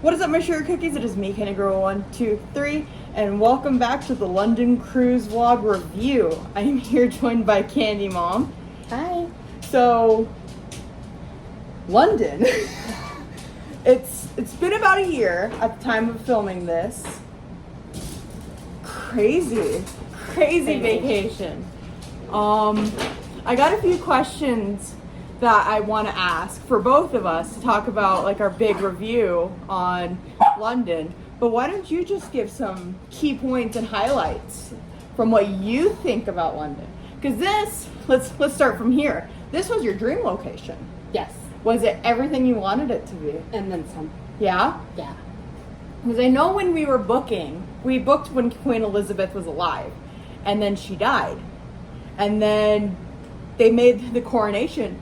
What is up, my sugar cookies? It is me, Kandy Girl 123, and welcome back to the London Cruise Vlog review. I am here joined by Kandy Mom. Hi. So, London. It's been about a year at the time of filming this. Crazy vacation. I got a few questions that I want to ask for both of us to talk about, like, our big review on London. But why don't you just give some key points and highlights from what you think about London? Because this, let's start from here. This was your dream location. Yes. Was it everything you wanted it to be? And then some. Yeah? Yeah. Because I know when we were booking, we booked when Queen Elizabeth was alive, and then she died. And then they made the coronation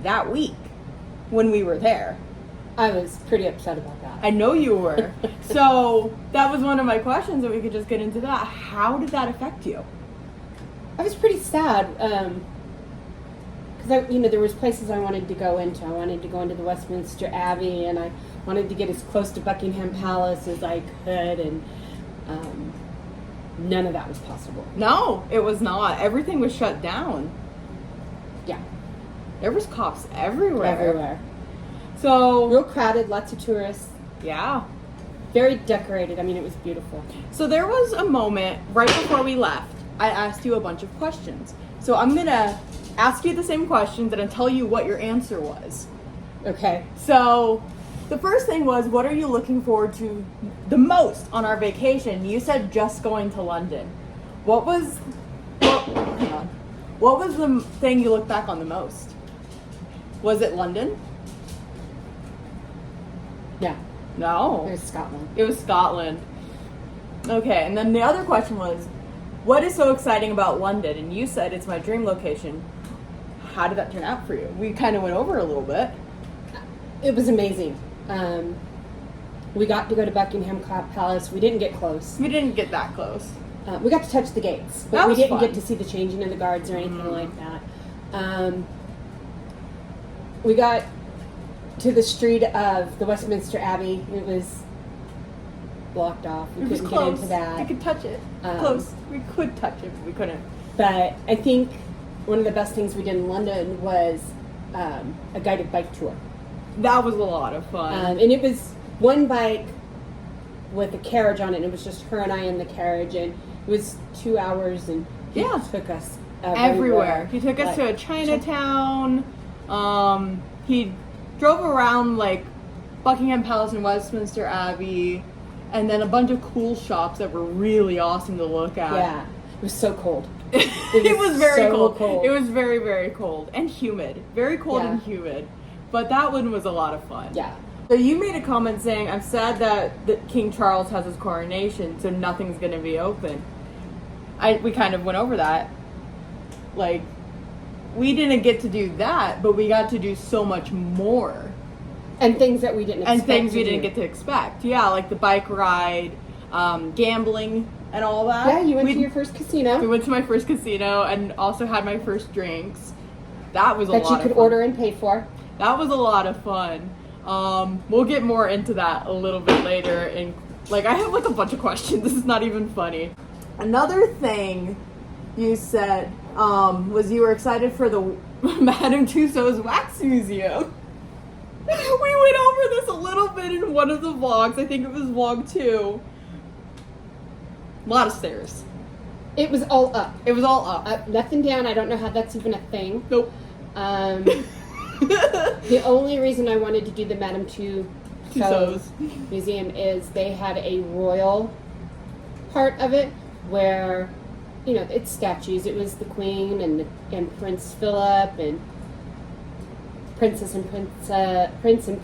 that week when we were there. I was pretty upset about that. I know you were. So that was one of my questions, and we could just get into that. How did that affect you? I was pretty sad because there was places I wanted to go into. I wanted to go into the Westminster Abbey, and I wanted to get as close to Buckingham Palace as I could, and none of that was possible. No, it was not. Everything was shut down. Yeah. There was cops everywhere. Everywhere. So Real crowded, lots of tourists. yeah. Very decorated. I mean, it was beautiful. So there was a moment right before we left. I asked you a bunch of questions. So I'm going to ask you the same questions and tell you what your answer was. Okay. So the first thing was, what are you looking forward to the most on our vacation? You said just going to London. What was the thing you look back on the most? Was it London? Yeah. No. It was Scotland. It was Scotland. Okay, and then the other question was, what is so exciting about London? And you said it's my dream location. How did that turn out for you? We kind of went over a little bit. It was amazing. We got to go to Buckingham Palace. We didn't get close. We didn't get that close. We got to touch the gates, but That we was didn't fun. get to see the changing of the guards or anything like that. We got to the street of the Westminster Abbey. It was blocked off. We It was couldn't close. get into that. We could touch it. Close. We could touch it, but we couldn't. But I think one of the best things we did in London was a guided bike tour. That was a lot of fun. And it was one bike with a carriage on it, and it was just her and I in the carriage, and it was 2 hours, and he took us everywhere. He took us to a Chinatown. He drove around, like, Buckingham Palace and Westminster Abbey, and then a bunch of cool shops that were really awesome to look at. Yeah, it was so cold. It was very so cold. It was very, very cold and humid. Very cold Yeah. and humid. But that one was a lot of fun. Yeah. So you made a comment saying, I'm sad that King Charles has his coronation, so nothing's going to be open. We kind of went over that. Like, we didn't get to do that, but we got to do so much more. And things that we didn't expect. And things we to didn't do. get to expect. Yeah, like the bike ride, gambling, and all that. Yeah, you went to your first casino. We went to my first casino and also had my first drinks. That was a lot that of you fun. could order and pay for. That was a lot of fun. We'll get more into that a little bit later. And like, I have like a bunch of questions. This is not even funny. Another thing you said was you were excited for the Madame Tussauds Wax Museum. We went over this a little bit in one of the vlogs. I think it was vlog 2. A lot of stairs. It was all up. It was all up. Nothing down. I don't know how that's even a thing. Nope. The only reason I wanted to do the Madame Tussauds Museum is they had a royal part of it where, it's statues. It was the Queen and Prince Philip and Prince and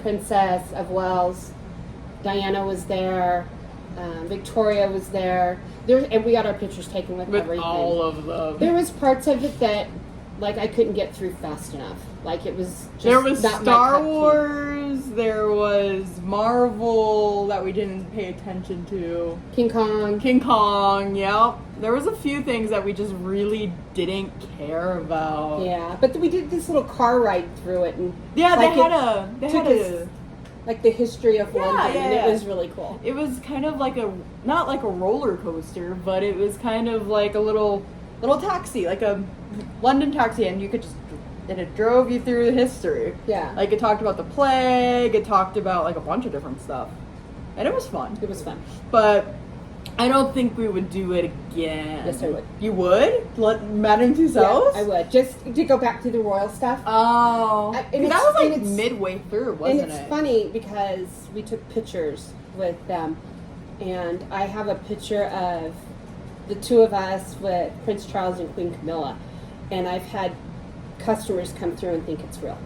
Princess of Wales. Diana was there. Victoria was there. And we got our pictures taken with everything. All of them. There was parts of it that, like, I couldn't get through fast enough. Like, it was just there was not Star my cup Wars, there was Marvel that we didn't pay attention to. King Kong. King Kong, yep. There was a few things that we just really didn't care about. Yeah, but we did this little car ride through it, and Yeah, like, they had a like the history of London, and it was really cool. It was kind of like not like a roller coaster, but it was kind of like a little taxi, like a London taxi, and it drove you through history. Yeah. Like it talked about the plague, it talked about like a bunch of different stuff. And it was fun. It was fun. But I don't think we would do it again. Yes, I would. You would? Madame Tussauds? Yeah, I would. Just to go back to the royal stuff. Oh. And that was like it's midway through, wasn't it? And it's funny because we took pictures with them. And I have a picture of the two of us with Prince Charles and Queen Camilla. And I've had customers come through and think it's real.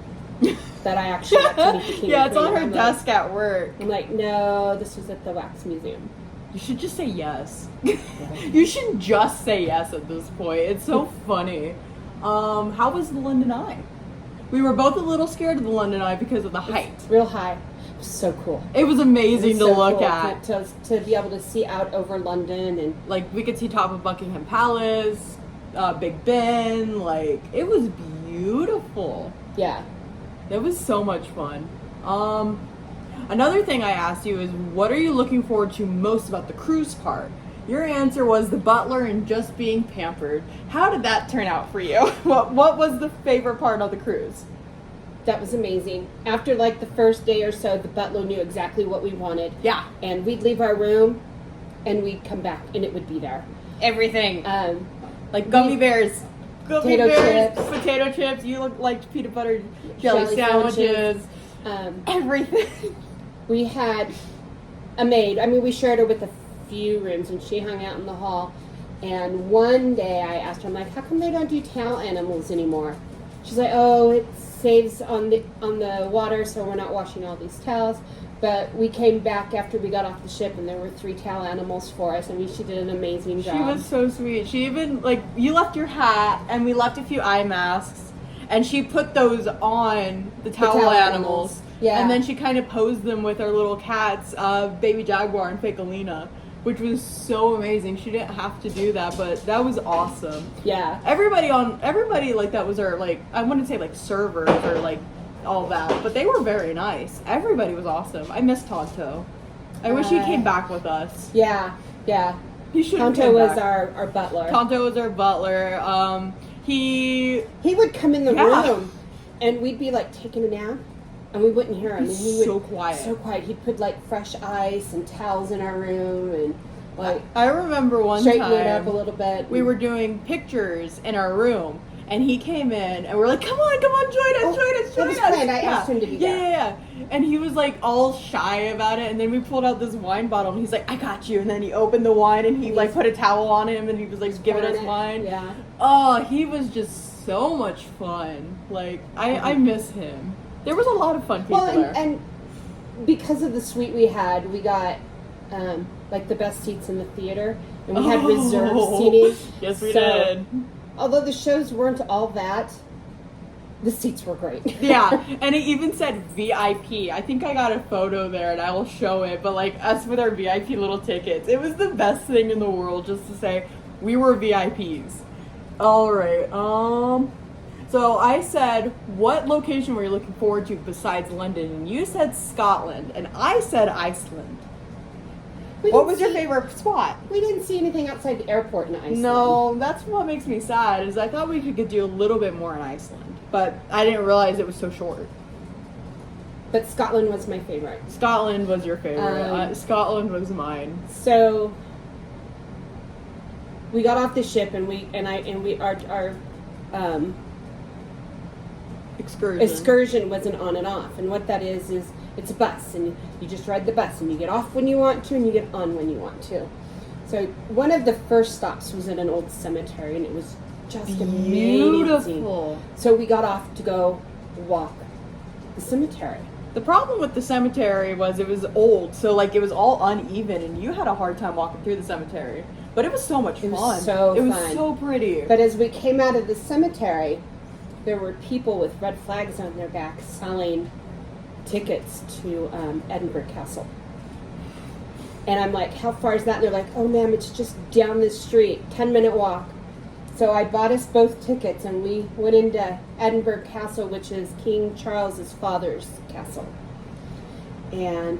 That I actually got to meet the king. Yeah, and it's queen. on her desk at work. I'm like, no, this was at the Wax Museum. You should just say yes. You should just say yes at this point. It's so funny. How was the London Eye? We were both a little scared of the London Eye because of the height. It's real high. It was so cool. It was amazing It was to so look cool at. To be able to see out over London, and Like, we could see top of Buckingham Palace, Big Ben. Like, it was beautiful. yeah. It was so much fun. Another thing I asked you is, what are you looking forward to most about the cruise part? Your answer was the butler and just being pampered. How did that turn out for you? What was the favorite part of the cruise? That was amazing. After like the first day or so, the butler knew exactly what we wanted. Yeah. And we'd leave our room, and we'd come back, and it would be there. Everything. Like gummy bears. Potato chips. Potato chips. You liked peanut butter jelly sandwiches. Everything. We had a maid. I mean, we shared her with a few rooms, and she hung out in the hall. And one day I asked her, I'm like, how come they don't do towel animals anymore? She's like, oh, it saves on the water, so we're not washing all these towels. But we came back after we got off the ship, and there were 3 towel animals for us, and she did an amazing job. She was so sweet. She even, like, you left your hat, and we left a few eye masks, and she put those on the towel animals. Yeah. And then she kind of posed them with our little cats, Baby Jaguar and Fake Alina, which was so amazing. She didn't have to do that, but that was awesome. Yeah. Everybody, like, that was our, like, I wouldn't say, like, servers or, like, all that, but they were very nice. Everybody was awesome. I miss Tonto. I wish he came back with us. Yeah, yeah. He should. Tonto was our butler. Tonto was our butler. He would come in the room, and we'd be like taking a nap, and we wouldn't hear him. And he would so quiet. So quiet. He'd put like fresh ice and towels in our room, and like I remember one straighten time it up a little bit. We were doing pictures in our room. And he came in, and we're like, come on, join us. That was planned. I asked him to be there. Yeah. And he was like all shy about it, and then we pulled out this wine bottle, and he's like, I got you. And then he opened the wine, and he like put a towel on him, and he was like giving us wine. Yeah. Oh, he was just so much fun. Like, I miss him. There was a lot of fun people there. And because of the suite we had, we got like the best seats in the theater, and we had reserved seating. Yes, we did. Although the shows weren't all that, the seats were great. Yeah, and it even said VIP. I think I got a photo there, and I will show it. But like us with our VIP little tickets, it was the best thing in the world just to say we were VIPs. All right. So I said, what location were you looking forward to besides London? And you said Scotland, and I said Iceland. What was your favorite spot? We didn't see anything outside the airport in Iceland. No, that's what makes me sad, is I thought we could do a little bit more in Iceland. But I didn't realize it was so short. But Scotland was my favorite. Scotland was your favorite. Scotland was mine. So we got off the ship, and our excursion wasn't on and off. And what that is it's a bus, and you just ride the bus, and you get off when you want to, and you get on when you want to. So one of the first stops was at an old cemetery, and it was just beautiful. Amazing. So we got off to go walk the cemetery. The problem with the cemetery was it was old, so like it was all uneven, and you had a hard time walking through the cemetery. But it was so much fun. It was so pretty. But as we came out of the cemetery, there were people with red flags on their backs selling tickets to Edinburgh Castle. And I'm like, how far is that? And they're like, oh ma'am, it's just down the street, 10-minute walk. So I bought us both tickets, and we went into Edinburgh Castle, which is King Charles's father's castle. And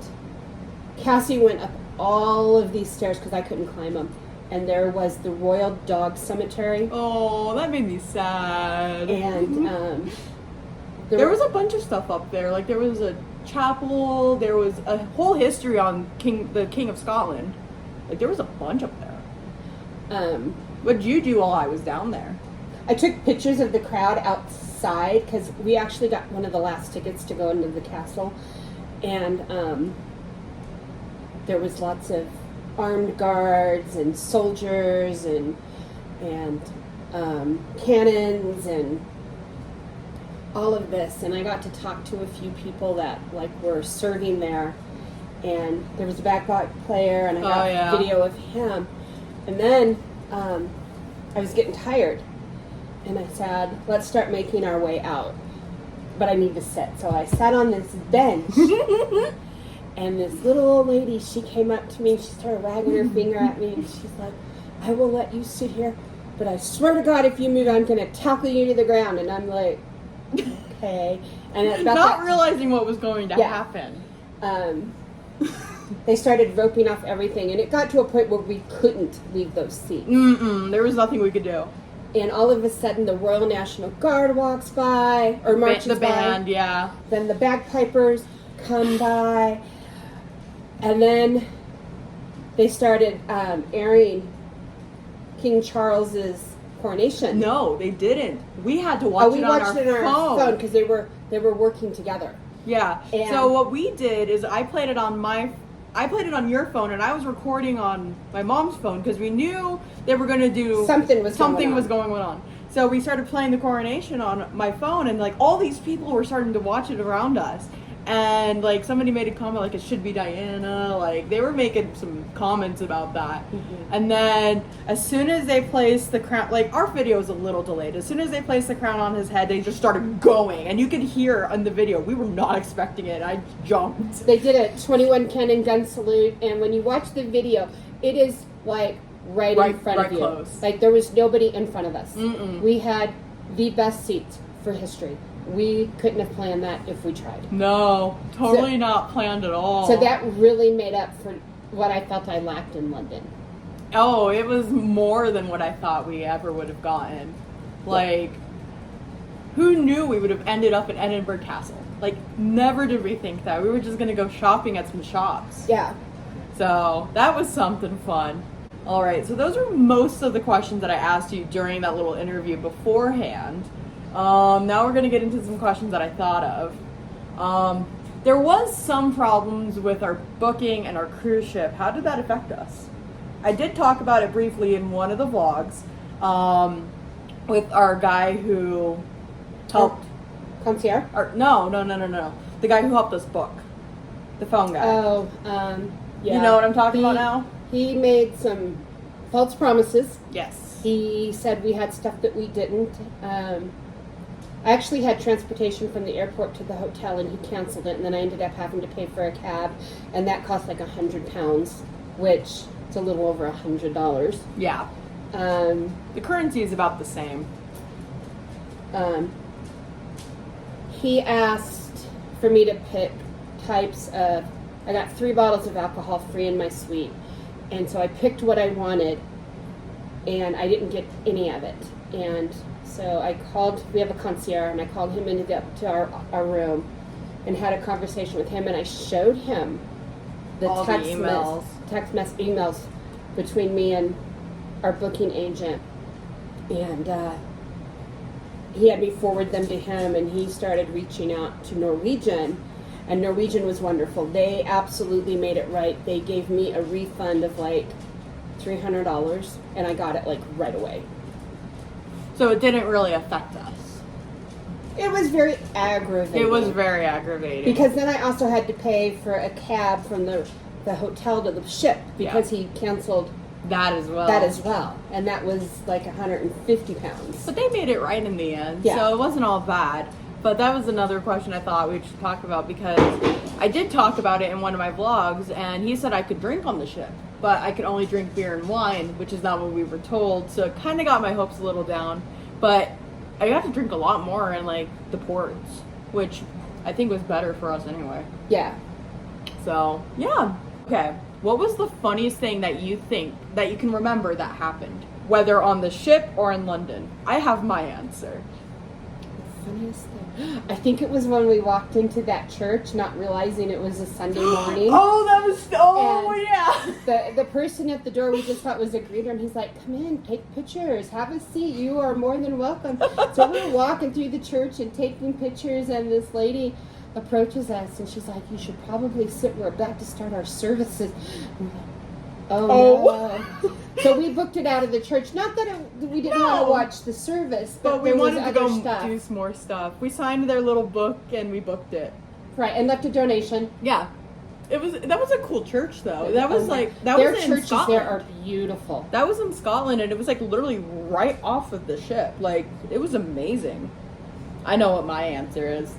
Cassie went up all of these stairs because I couldn't climb them. And there was the Royal Dog Cemetery. Oh, that made me sad. And there was a bunch of stuff up there. Like, there was a chapel. There was a whole history on the King of Scotland. Like, there was a bunch up there. What did you do while I was down there? I took pictures of the crowd outside because we actually got one of the last tickets to go into the castle. And there was lots of armed guards and soldiers and cannons and all of this. And I got to talk to a few people that like were serving there. And there was a bagpipe player, and I got video of him. And then I was getting tired, and I said, "Let's start making our way out." But I need to sit, so I sat on this bench. And this little old lady, she came up to me, and she started wagging her finger at me, and she's like, "I will let you sit here, but I swear to God, if you move, I'm going to tackle you to the ground." And I'm like, okay. And about not realizing what was going to happen. They started roping off everything, and it got to a point where we couldn't leave those seats. There was nothing we could do. And all of a sudden, the Royal National Guard walks by, or marches by. The band, yeah. Then the bagpipers come by. And then they started airing King Charles's coronation. No, they didn't. We had to watch it on our phone. We watched it on our phone because they were working together. Yeah. And so what we did is I played it on your phone, and I was recording on my mom's phone because we knew they were going to do something was going on. So we started playing the coronation on my phone, and like all these people were starting to watch it around us. And like somebody made a comment like it should be Diana, like they were making some comments about that. And then as soon as they placed the crown, like our video was a little delayed, as soon as they placed the crown on his head, they just started going, and you could hear on the video we were not expecting it. I jumped. They did a 21 cannon gun salute, and when you watch the video, it is like right in front of you. Close. Like there was nobody in front of us. We had the best seats for history. We couldn't have planned that if we tried. No, totally not planned at all. So that really made up for what I felt I lacked in London. Oh, it was more than what I thought we ever would have gotten. Like, who knew we would have ended up at Edinburgh Castle? Like, never did we think that. We were just going to go shopping at some shops. Yeah. So, that was something fun. All right, so those are most of the questions that I asked you during that little interview beforehand. Now we're going to get into some questions that I thought of. There was some problems with our booking and our cruise ship. How did that affect us? I did talk about it briefly in one of the vlogs with our guy who helped. Concierge? No. The guy who helped us book. The phone guy. Oh, yeah. You know what I'm talking about now? He made some false promises. Yes. He said we had stuff that we didn't. I actually had transportation from the airport to the hotel, and he canceled it, and then I ended up having to pay for a cab, and that cost like £100, which is a little over $100. Yeah. The currency is about the same. He asked for me to pick types of, I got 3 bottles of alcohol free in my suite, and so I picked what I wanted, and I didn't get any of it. And so I called, we have a concierge, and I called him to our room and had a conversation with him, and I showed him the text emails between me and our booking agent, and he had me forward them to him, and he started reaching out to Norwegian, and Norwegian was wonderful. They absolutely made it right. They gave me a refund of like $300, and I got it like right away. So it didn't really affect us. It was very aggravating. It was very aggravating. Because then I also had to pay for a cab from the hotel to the ship because he canceled that as well. And that was like £150. But they made it right in the end, yeah. So it wasn't all bad. But that was another question I thought we should talk about, because I did talk about it in one of my vlogs, and he said I could drink on the ship, but I could only drink beer and wine, which is not what we were told, so it kind of got my hopes a little down. But I got to drink a lot more in like the ports, which I think was better for us anyway. Yeah. So, yeah. Okay. What was the funniest thing that you think that you can remember that happened? Whether on the ship or in London? I have my answer. Funniest thing. I think it was when we walked into that church, not realizing it was a Sunday morning. Oh, that was. Oh, And yeah. The person at the door we just thought was a greeter, and he's like, "Come in, take pictures, have a seat. You are more than welcome." So we're walking through the church and taking pictures, and this lady approaches us, and she's like, "You should probably sit. We're about to start our services." Oh. No. So we booked it out of the church. Not that we didn't want to watch the service, but we there was wanted to other go stuff. do some more stuff. We signed their little book and we booked it. Right, and left a donation. Yeah. That was a cool church though. That was their was in churches Scotland. there are beautiful. That was in Scotland, and it was like literally right off of the ship. Like, it was amazing. I know what my answer is.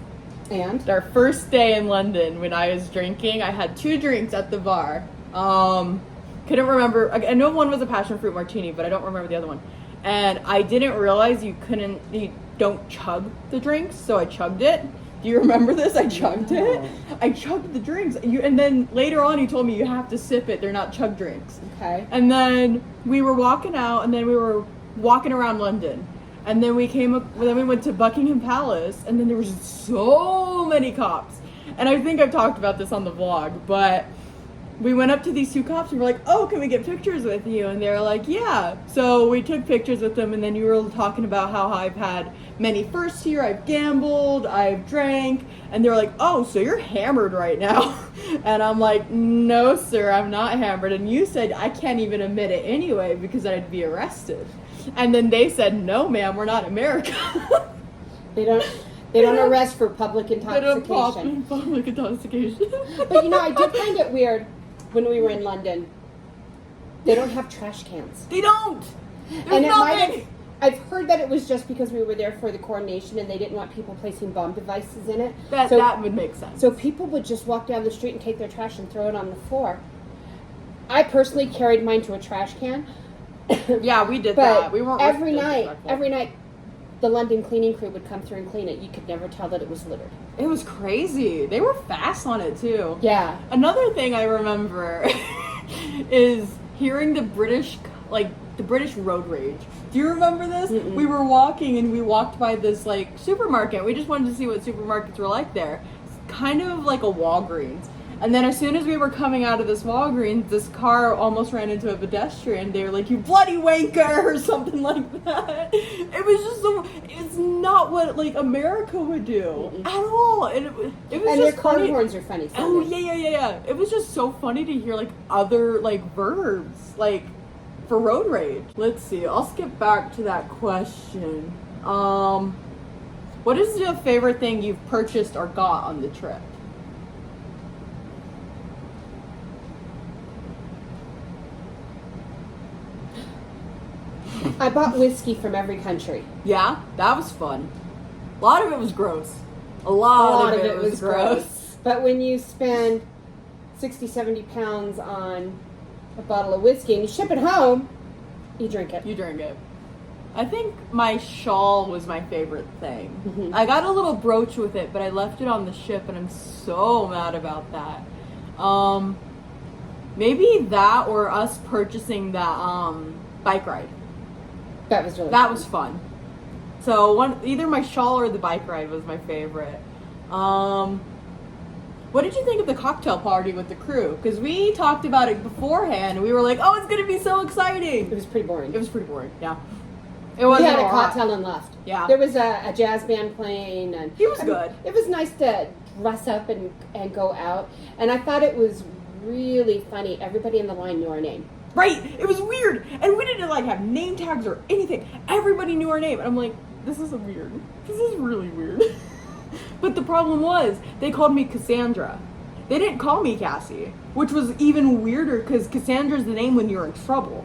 And Our first day in London, when I was drinking, I had 2 drinks at the bar. Couldn't remember. I know one was a passion fruit martini, but I don't remember the other one. And I didn't realize you don't chug the drinks, so I chugged it. Do you remember this? I chugged it. I chugged the drinks. And then later on, you told me you have to sip it. They're not chug drinks. okay. And then we were walking out, and then we were walking around London. And then we went to Buckingham Palace, and then there was so many cops. And I think I've talked about this on the vlog, but we went up to these 2 cops and we're like, "Oh, can we get pictures with you?" And they were like, "Yeah." So we took pictures with them, and then you were talking about how I've had many firsts here. I've gambled, I've drank, and they were like, "Oh, so you're hammered right now." And I'm like, "No, sir, I'm not hammered." And you said, "I can't even admit it anyway because I'd be arrested." And then they said, "No, ma'am, we're not America." They don't arrest for public They don't intoxication. public intoxication. But I did find it weird when we were in London. They don't have trash cans. They don't. There's And it might nothing. have, I've heard that it was just because we were there for the coronation and they didn't want people placing bomb devices in it. That would make sense. So people would just walk down the street and take their trash and throw it on the floor. I personally carried mine to a trash can. Yeah, we did But that. We weren't every disrespectful. night, the London cleaning crew would come through and clean it. You could never tell that it was littered. It was crazy. They were fast on it too. Yeah. Another thing I remember is hearing the British road rage. Do you remember this? Mm-mm. We were walking and we walked by this supermarket. We just wanted to see what supermarkets were like there. It's kind of like a Walgreens. And then as soon as we were coming out of this Walgreens, this car almost ran into a pedestrian. They were like, "You bloody wanker," or something like that. It was just it's not what America would do at all. And it was And just their car funny. horns are funny. Oh yeah. It was just so funny to hear other verbs for road rage. Let's see. I'll skip back to that question. What is your favorite thing you've purchased or got on the trip? I bought whiskey from every country. Yeah, that was fun. A lot of it was gross. A lot of it was gross. But when you spend 60, 70 pounds on a bottle of whiskey and you ship it home, you drink it. You drink it. I think my shawl was my favorite thing. Mhm. I got a little brooch with it, but I left it on the ship, and I'm so mad about that. Maybe that or us purchasing that bike ride. That was really That fun. was fun. So either my shawl or the bike ride was my favorite. What did you think of the cocktail party with the crew? Because we talked about it beforehand, and we were like, "Oh, it's gonna be so exciting." It was pretty boring. It was pretty boring. Yeah. It was. We had a cocktail and left. Yeah. There was a jazz band playing, and He was good. It was nice to dress up and go out, and I thought it was really funny. Everybody in the line knew our name. Right. It was weird, and we didn't have name tags or anything. Everybody knew our name, and I'm like, "This is weird. This is really weird." But the problem was, they called me Cassandra. They didn't call me Cassie, which was even weirder because Cassandra's the name when you're in trouble.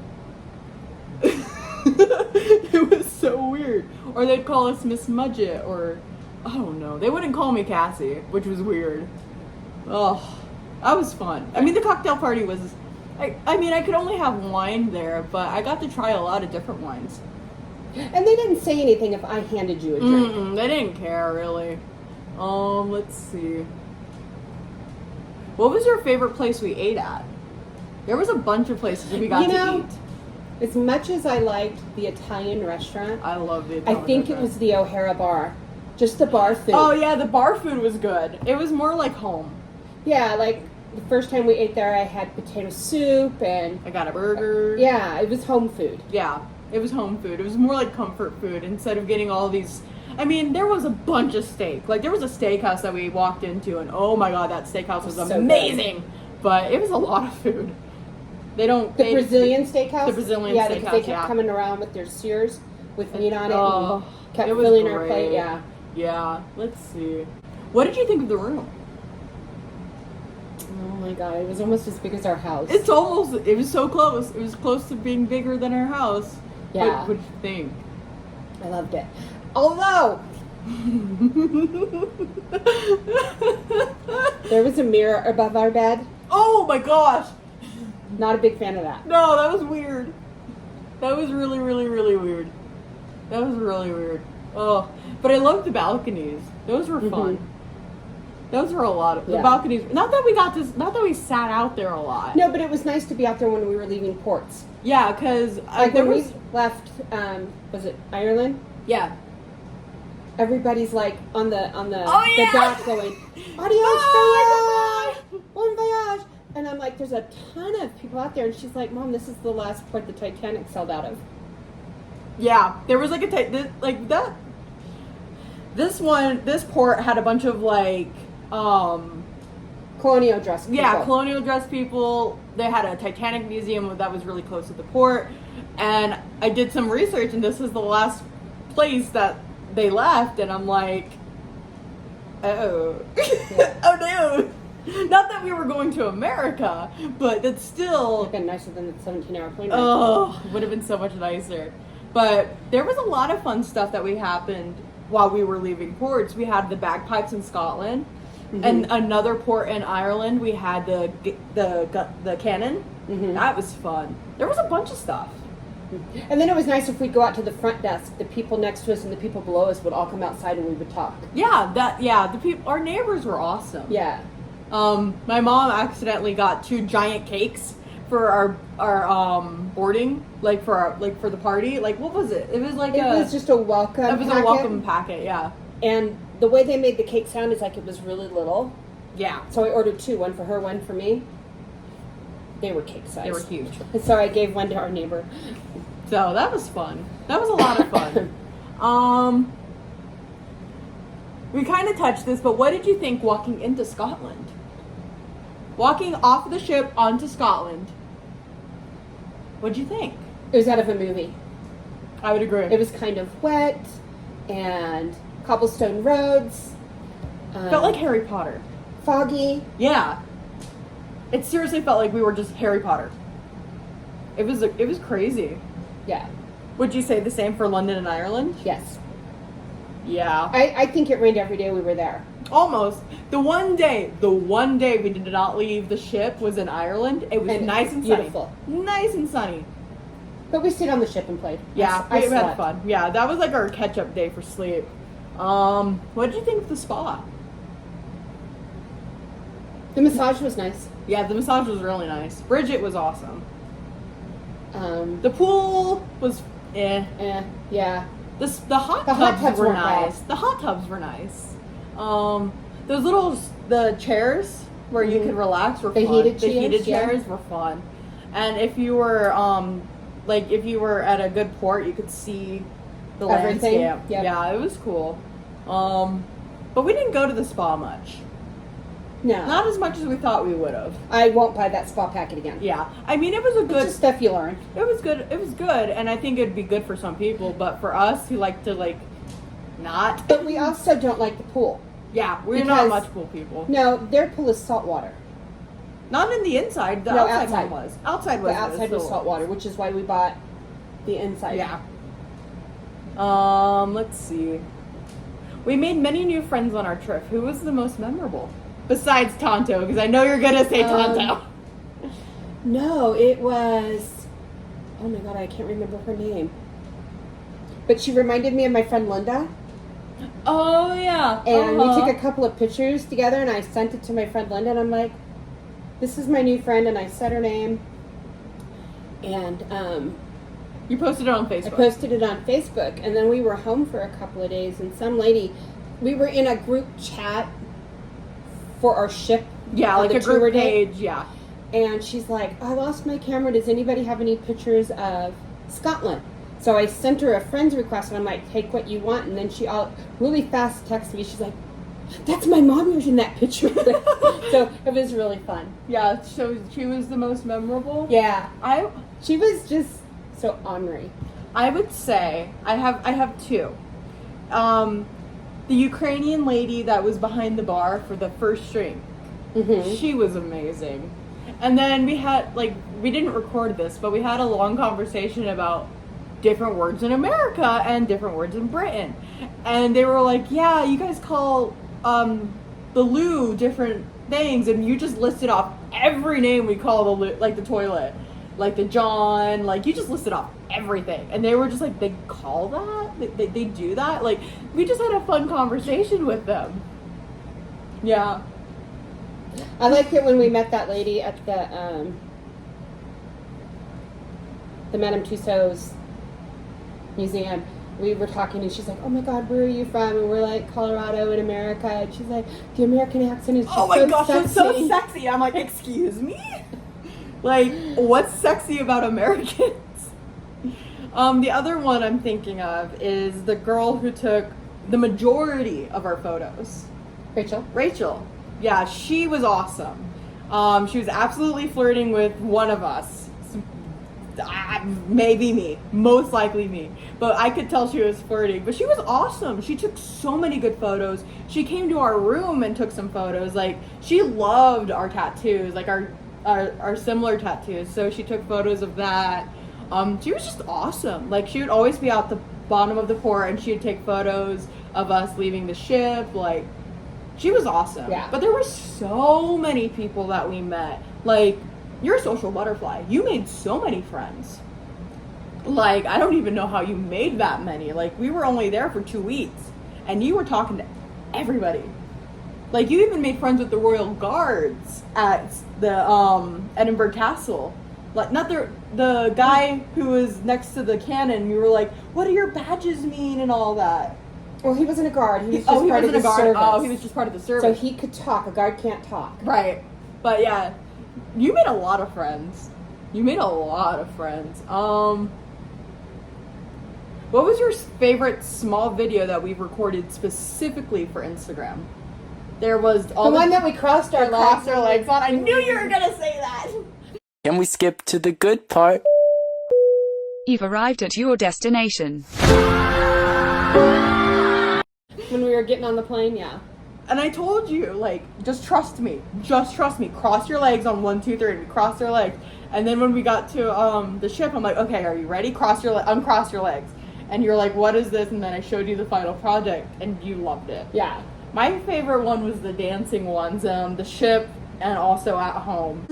It was so weird. Or they'd call us Miss Mudget, or I don't know. They wouldn't call me Cassie, which was weird. Oh, that was fun. I mean, the cocktail party was. I mean, I could only have wine there, but I got to try a lot of different wines. And they didn't say anything if I handed you a drink. They didn't care really. Let's see. What was your favorite place we ate at? There was a bunch of places that we got to eat. As much as I liked the Italian restaurant, I love the I Italian think restaurant. it was the O'Hara bar. Just the bar food. Oh yeah, the bar food was good. It was more like home. Yeah, like the first time we ate there, I had potato soup and I got a burger. yeah, it was home food. Yeah, it was home food. It was more like comfort food instead of getting all these. I mean, there was a bunch of steak. Like there was a steakhouse that we walked into, and oh my god, that steakhouse was So amazing. But it was a lot of food. They don't. The Brazilian steakhouse? The Brazilian yeah, steakhouse, because they kept yeah. coming around with their sears with meat on it Oh, and kept it was filling our great. plate, yeah. Yeah, let's see. What did you think of the room? Oh my god, it was almost as big as our house. It was so close. It was close to being bigger than our house. Yeah. What did you think? I loved it. Although, there was a mirror above our bed. Oh my gosh! Not a big fan of that. No, that was weird. That was really, really, really weird. That was really weird. Oh, but I loved the balconies. Those were fun. Those were a lot of the Yeah. balconies. Not that we sat out there a lot. No, but it was nice to be out there when we were leaving ports. Yeah, because Like when we left, was it Ireland? yeah. Everybody's like on the Oh, the yeah. dock going, adios, Bye. bon voyage. And I'm like, there's a ton of people out there. And she's like, Mom, this is the last port the Titanic sailed out of. Yeah, there was like like that. This port had a bunch of like, Colonial dress people. yeah, colonial dress people. They had a Titanic museum that was really close to the port, and I did some research, and this is the last place that they left, and I'm like, oh, oh no. Not that we were going to America, but it's still. Would have been nicer than the 17-hour plane ride. Oh, would have been so much nicer. But there was a lot of fun stuff that we happened while we were leaving ports. We had the bagpipes in Scotland, and another port in Ireland. We had the cannon. That was fun. There was a bunch of stuff. And then it was nice if we'd go out to the front desk. The people next to us and the people below us would all come outside and we would talk. Yeah, the people, our neighbors were awesome. Yeah. My mom accidentally got 2 giant cakes for our boarding, like for the party. Like what was it? It was like It was just a welcome it was packet. a welcome packet. Yeah. And the way they made the cake sound is like it was really little. Yeah. So I ordered 2, one for her, one for me. They were cake size. They were huge. And so I gave one to our neighbor. So that was fun. That was a lot of fun. We kind of touched this, but what did you think walking into Scotland? Walking off the ship onto Scotland. What'd you think? It was out of a movie. I would agree. It was kind of wet and cobblestone roads. Felt like Harry Potter. Foggy. Yeah. It seriously felt like we were just Harry Potter. It was crazy. Yeah. Would you say the same for London and Ireland? Yes. Yeah. I think it rained every day we were there. Almost. The one day we did not leave the ship was in Ireland. It was And nice and sunny. beautiful. Nice and sunny. But we stayed on the ship and played. Yeah, I we had slept. fun. Yeah, that was like our catch-up day for sleep. What did you think of the spa? The massage was nice. Yeah, the massage was really nice. Bridget was awesome. The The pool was eh. yeah. The hot The hot tubs tubs were weren't bad. nice. The hot tubs were nice. The chairs where you could relax were The fun. heated The chairs, heated yeah. chairs were fun. And if you were if you were at a good port, you could see the Everything, landscape. yep. Yeah, it was cool. But we didn't go to the spa much. No. Not as much as we thought we would have. I won't buy that spa packet again. Yeah. I mean, it was a It's good just stuff you learn. It was good. It was good, and I think it'd be good for some people. But for us, who like to not. But we also don't like the pool. Yeah, we're not Because- much pool people. No, their pool is salt water. Not in the inside. The No, outside, outside. one was. Outside The was. outside was salt water, which is why we bought the inside. Yeah. Let's see. We made many new friends on our trip. Who was the most memorable? Besides Tonto, because I know you're gonna say Tonto. No, it was. Oh my god, I can't remember her name. But she reminded me of my friend Linda. Oh yeah. And we took a couple of pictures together, and I sent it to my friend Linda, and I'm like, this is my new friend, and I said her name. And You posted it on Facebook. I posted it on Facebook, and then we were home for a couple of days, and some lady, we were in a group chat for our ship. Yeah, like a group page, yeah. And she's like, I lost my camera. Does anybody have any pictures of Scotland? So I sent her a friend's request, and I'm like, take what you want. And then she really fast texted me. She's like, that's my mom who's in that picture. So it was really fun. Yeah, so she was the most memorable. Yeah. She was just so ornery. I would say I have two. The Ukrainian lady that was behind the bar for the first drink. Mm-hmm. She was amazing. And then we had, like, we didn't record this, but we had a long conversation about different words in America and different words in Britain. And they were like, yeah, you guys call the loo different things, and you just listed off every name we call the loo, like the toilet, like the John, like you just listed off everything. And they were just like, they call that? They do that? Like, we just had a fun conversation with them. Yeah. I liked it when we met that lady at the Madame Tussauds museum. We were talking, and she's like, oh my God, where are you from? And we're like, Colorado in America. And she's like, the American accent is just oh my so gosh, sexy. it's so sexy. I'm like, excuse me? Like, what's sexy about Americans? The other one I'm thinking of is the girl who took the majority of our photos. Rachel. Yeah, she was awesome. She was absolutely flirting with one of us. Maybe me. Most likely me. But I could tell she was flirting. But she was awesome. She took so many good photos. She came to our room and took some photos. Like, she loved our tattoos, like our similar tattoos. So she took photos of that. She was just awesome. Like, she would always be out the bottom of the port, and she would take photos of us leaving the ship. Like, she was awesome. Yeah. But there were so many people that we met. Like, you're a social butterfly. You made so many friends. Like, I don't even know how you made that many. Like, we were only there for 2 weeks, and you were talking to everybody. Like, you even made friends with the Royal Guards at the Edinburgh Castle. Like, not the guy who was next to the cannon. You were like, what do your badges mean and all that? Well, he wasn't a guard. He was just part of the service. Oh, he was just part of the service. So he could talk. A guard can't talk. Right. But yeah, you made a lot of friends. What was your favorite small video that we recorded specifically for Instagram? There was the one that we crossed our legs on. I knew you were gonna say that. Can we skip to the good part? You've arrived at your destination. When we were getting on the plane, yeah. And I told you, like, just trust me. Cross your legs on 1, 2, 3. And we crossed our legs. And then when we got to the ship, I'm like, okay, are you ready? Uncross your legs. And you're like, what is this? And then I showed you the final project, and you loved it. Yeah. My favorite one was the dancing ones, the ship, and also at home.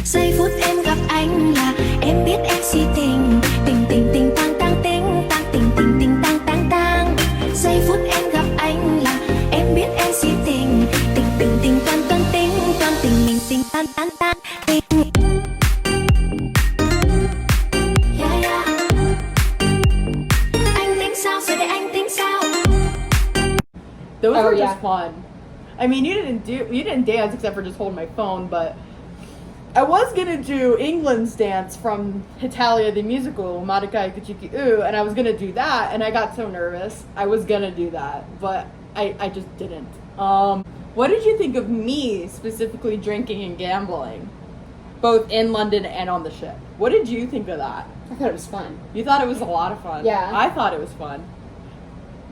Giây phút em gặp anh là em biết em si tình tình tình tình tang tang ting tang tình tình tình tang tang tang. Giây phút em gặp anh là em biết em si tình tình tình tình toan toan ting toan tình mình tình tan tan tan tình. Yeah yeah. Anh tính sao giờ để anh tính sao? Those were just fun. I mean, you didn't dance except for just holding my phone, but I was gonna do England's dance from Italia the musical, Marica Kuchiki U, and I was gonna do that, and I got so nervous. I was gonna do that, but I just didn't. What did you think of me specifically drinking and gambling, both in London and on the ship? What did you think of that? I thought it was fun. You thought it was a lot of fun. Yeah. I thought it was fun.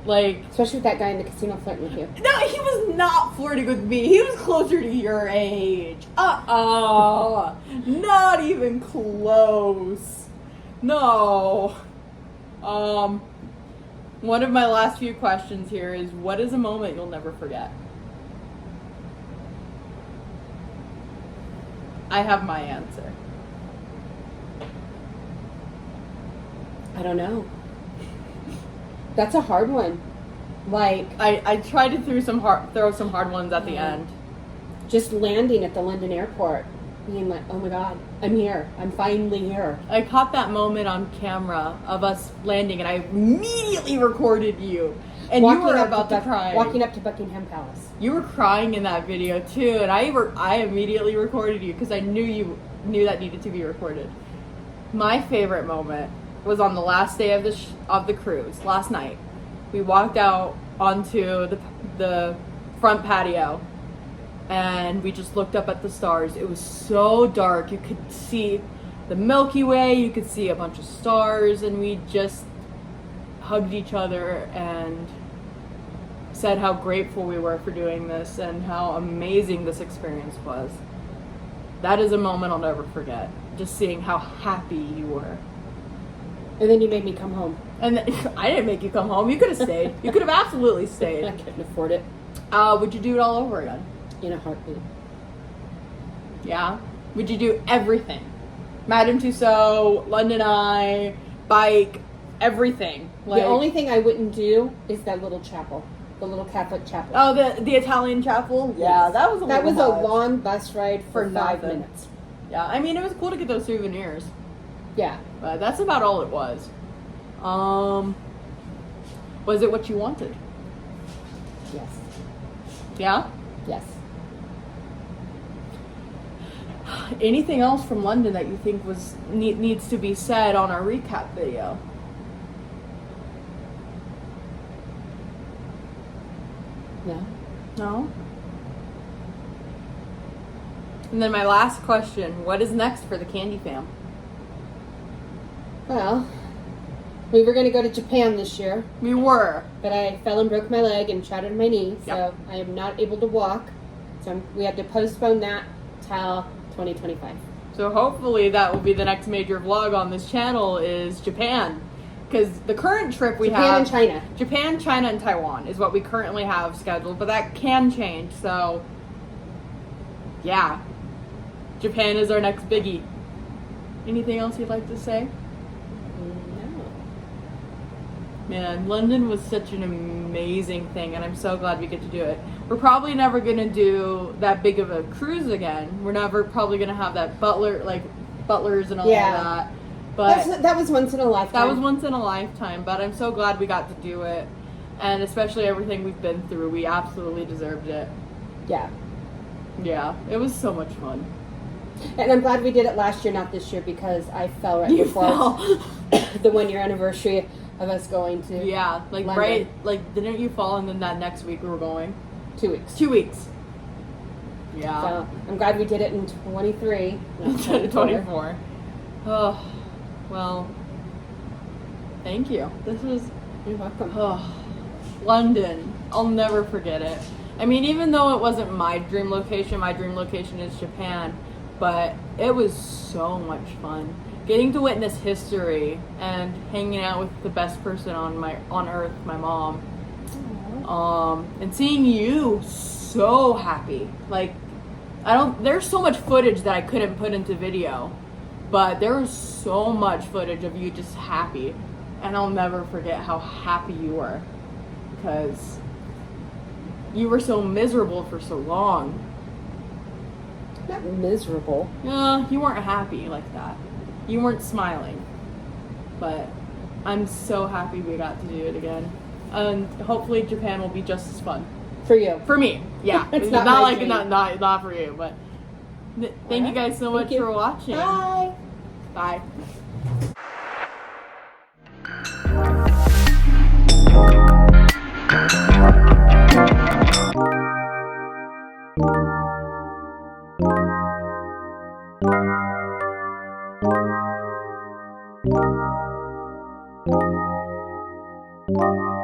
Like, especially with that guy in the casino flirting with you. No, he was not flirting with me. He was closer to your age. Not even close. No. One of my last few questions here is, what is a moment you'll never forget? I have my answer. I don't know. That's a hard one. Like, I tried to throw some hard ones at the end. Just landing at the London airport being like, oh my God, I'm here. I'm finally here. I caught that moment on camera of us landing, and I immediately recorded you. And you were about to cry. Walking up to Buckingham Palace. You were crying in that video too, and I immediately recorded you because I knew you knew that needed to be recorded. My favorite moment was on the last day of the cruise, last night. We walked out onto the front patio, and we just looked up at the stars. It was so dark. You could see the Milky Way, you could see a bunch of stars, and we just hugged each other and said how grateful we were for doing this and how amazing this experience was. That is a moment I'll never forget. Just seeing how happy you were. And then you made me come home. And I didn't make you come home. You could have stayed. You could have absolutely I stayed. couldn't afford it. Would you do it all over again? In a heartbeat. Yeah? Would you do everything? Madame Tussauds, London Eye, bike, everything. The only thing I wouldn't do is that little chapel. The little Catholic chapel. Oh, the Italian chapel? Yeah, Yes. that was a That was little a much. long bus ride for For 5 nothing. minutes. Yeah, I mean, it was cool to get those souvenirs. Yeah. But that's about all it was. Was it what you wanted? Yes. Yeah? Yes. Anything else from London that you think needs to be said on our recap video? No. No? And then my last question, what is next for the Kandy fam? Well, we were going to go to Japan this year, We were. but I fell and broke my leg and shattered my knee, so Yep. I am not able to walk. So we had to postpone that till 2025. So hopefully that will be the next major vlog on this channel is Japan. Because the current trip we Japan have... and China. Japan, China, and Taiwan is what we currently have scheduled, but that can change, so... Yeah. Japan is our next biggie. Anything else you'd like to say? No. Man, London was such an amazing thing, and I'm so glad we get to do it. We're probably never going to do that big of a cruise again. We're never probably going to have that butlers and all Yeah. of that. But That was once in a lifetime. that was once in a lifetime, but I'm so glad we got to do it. And especially everything we've been through, we absolutely deserved it. Yeah. Yeah, it was so much fun. And I'm glad we did it last year, not this year, because I fell right You before fell. the 1 year anniversary of us going to Yeah, like London. right, like didn't you fall and then that next week we were going? 2 weeks. 2 weeks. Yeah. So I'm glad we did it in 23. not Instead of 24. Oh, well, thank you. This was, You're welcome. oh, London. I'll never forget it. I mean, even though it wasn't my dream location is Japan, but it was so much fun. Getting to witness history and hanging out with the best person on earth, my mom. And seeing you so happy. Like, there's so much footage that I couldn't put into video, but there was so much footage of you just happy. And I'll never forget how happy you were, because you were so miserable for so long. Not miserable. Yeah, you weren't happy like that. You weren't smiling. But I'm so happy we got to do it again. And hopefully Japan will be just as fun. For you. For me, yeah. It's not my like dream. not for you, but thank you guys so much Thank you. for watching. Bye. Bye. Thank you.